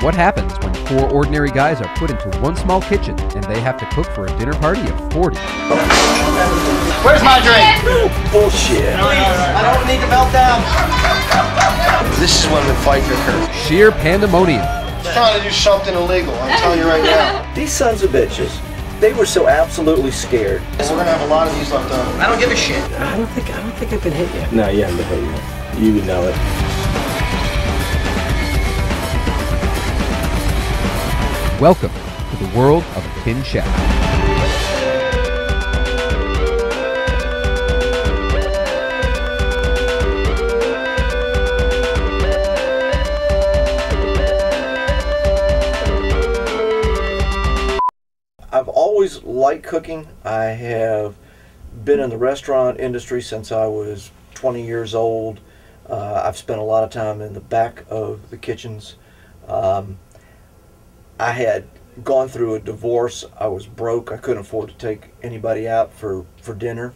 What happens when 4 ordinary guys are put into one small kitchen and they have to cook for a dinner party of 40? Where's my drink? Bullshit. I don't need to melt down. This is when the fight occurs. Sheer pandemonium. Trying to do something illegal, I'm telling you right now. These sons of bitches, they were so absolutely scared. So we're gonna have a lot of these left over. I don't give a shit. I don't think I've been hit yet. No, you haven't been hit yet. You would know it. Welcome to the world of a tin chef. I've always liked cooking. I have been in the restaurant industry since I was 20 years old. I've spent a lot of time in the back of the kitchens. I had gone through a divorce. I was broke. I couldn't afford to take anybody out for dinner.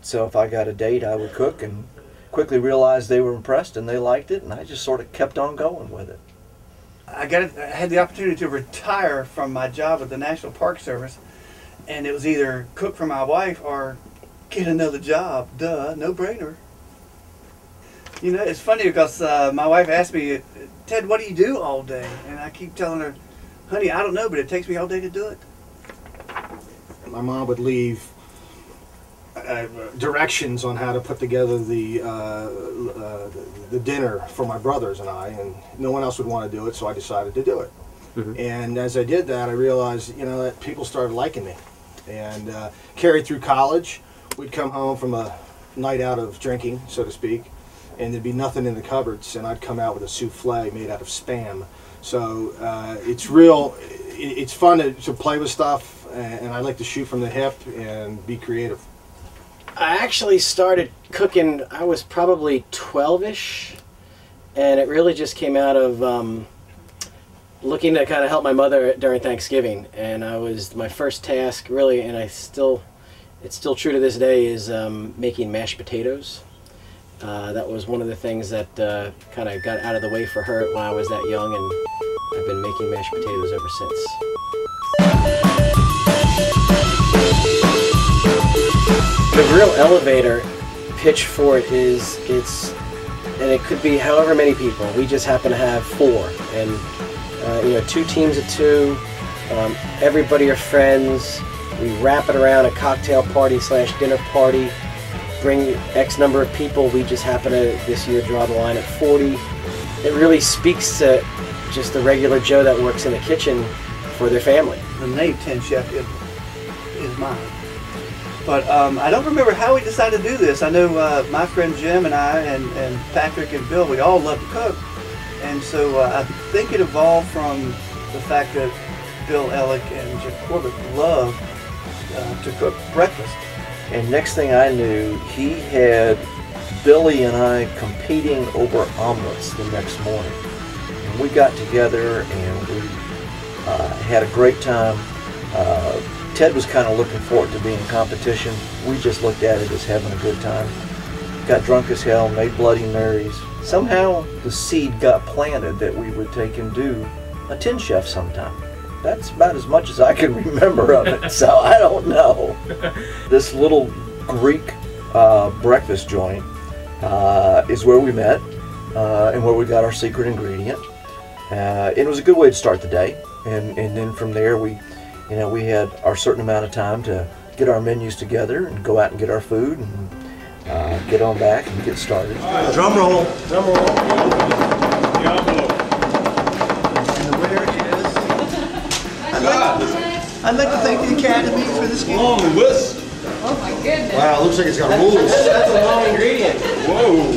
So if I got a date, I would cook, and quickly realized they were impressed and they liked it, and I just sort of kept on going with it. I had the opportunity to retire from my job at the National Park Service, and it was either cook for my wife or get another job. Duh, no brainer. You know, it's funny because my wife asked me, Ted, what do you do all day? And I keep telling her, honey, I don't know, but it takes me all day to do it. My mom would leave directions on how to put together the dinner for my brothers and I, and no one else would want to do it, so I decided to do it. Mm-hmm. And as I did that, I realized, you know, that people started liking me. And carried through college, we'd come home from a night out of drinking, so to speak, and there'd be nothing in the cupboards, and I'd come out with a souffle made out of Spam. So it's fun to play with stuff, and I like to shoot from the hip and be creative. I actually started cooking, I was probably 12-ish, and it really just came out of looking to kind of help my mother during Thanksgiving. And my first task really, and it's still true to this day, is making mashed potatoes. That was one of the things that kind of got out of the way for her when I was that young, and I've been making mashed potatoes ever since. The real elevator pitch for it is, and it could be however many people. We just happen to have 4, and you know, 2 teams of 2. Everybody are friends. We wrap it around a cocktail party / dinner party. Bring X number of people. We just happen to this year draw the line at 40. It really speaks to just the regular Joe that works in the kitchen for their family. The name Tin Chef is mine. But I don't remember how we decided to do this. I know my friend Jim and I and Patrick and Bill, we all love to cook. And so I think it evolved from the fact that Bill Ellick and Jim Corbett love to cook breakfast. And next thing I knew, he had Billy and I competing over omelets the next morning. And we got together and we had a great time. Ted was kind of looking forward to being in competition. We just looked at it as having a good time. Got drunk as hell, made Bloody Marys. Somehow the seed got planted that we would take and do a Tin Chef sometime. That's about as much as I can remember of it, so I don't know. This little Greek breakfast joint is where we met and where we got our secret ingredient. It was a good way to start the day, and then from there we had our certain amount of time to get our menus together and go out and get our food and get on back and get started. Drum roll. Drum roll. I'd like to thank the Academy for this game. Long list. Oh my goodness. Wow, it looks like it's got rules. That's a long ingredient. Whoa.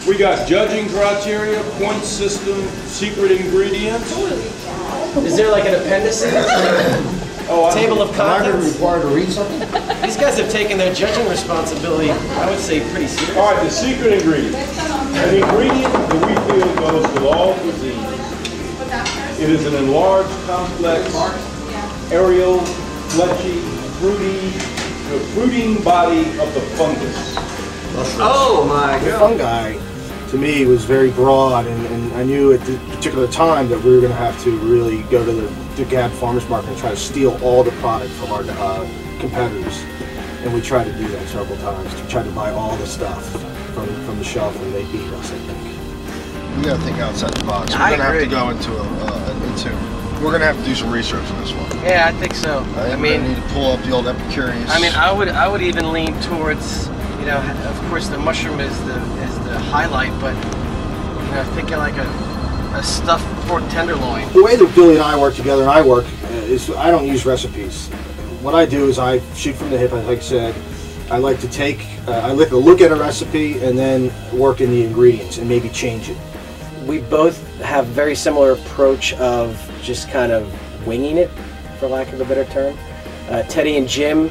We got judging criteria, point system, secret ingredients. Is there like an appendices? Table of Am I contents? required to read something? These guys have taken their judging responsibility, I would say, pretty seriously. All right, the secret ingredient. An ingredient that we feel goes with all cuisines. It is an enlarged, complex, aerial, fleshy, fruity, the fruiting body of the fungus. Oh my God. Fungi, to me was very broad, and I knew at the particular time that we were going to have to really go to the DeKalb Farmers Market and try to steal all the product from our competitors. And we tried to do that several times, to try to buy all the stuff from the shelf, and they beat us, I think. We got to think outside the box. We're going to have to go into we're going to have to do some research on this one. Yeah, I think so. I mean, we need to pull up the old Epicurious. I mean, I would even lean towards, you know, of course the mushroom is the highlight, but you know, thinking like a stuffed pork tenderloin. The way that Billy and I work together, and I work, is I don't use recipes. What I do is I shoot from the hip. Like I said, I like to take, I like to look at a recipe and then work in the ingredients and maybe change it. We both have very similar approach of just kind of winging it, for lack of a better term. Teddy and Jim,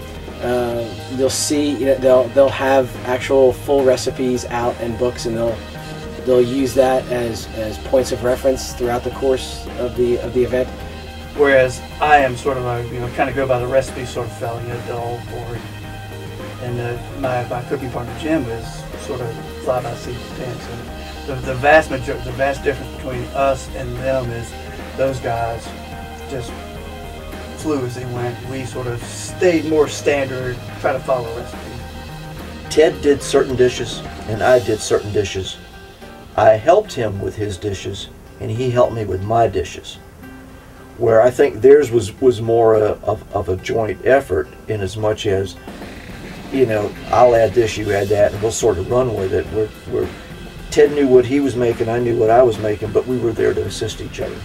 you'll see, you know, they'll have actual full recipes out and books, and they'll use that as points of reference throughout the course of the event. Whereas I am sort of a, you know, kind of go by the recipe sort of fella, you know, dull, boring. And my cooking partner Jim is sort of fly by the seat of the pants. And the vast difference between us and them is those guys just flew as they went. We sort of stayed more standard, try to follow recipes. Ted did certain dishes, and I did certain dishes. I helped him with his dishes, and he helped me with my dishes. Where I think theirs was more of a joint effort, in as much as, you know, I'll add this, you add that, and we'll sort of run with it. Ted knew what he was making, I knew what I was making, but we were there to assist each other.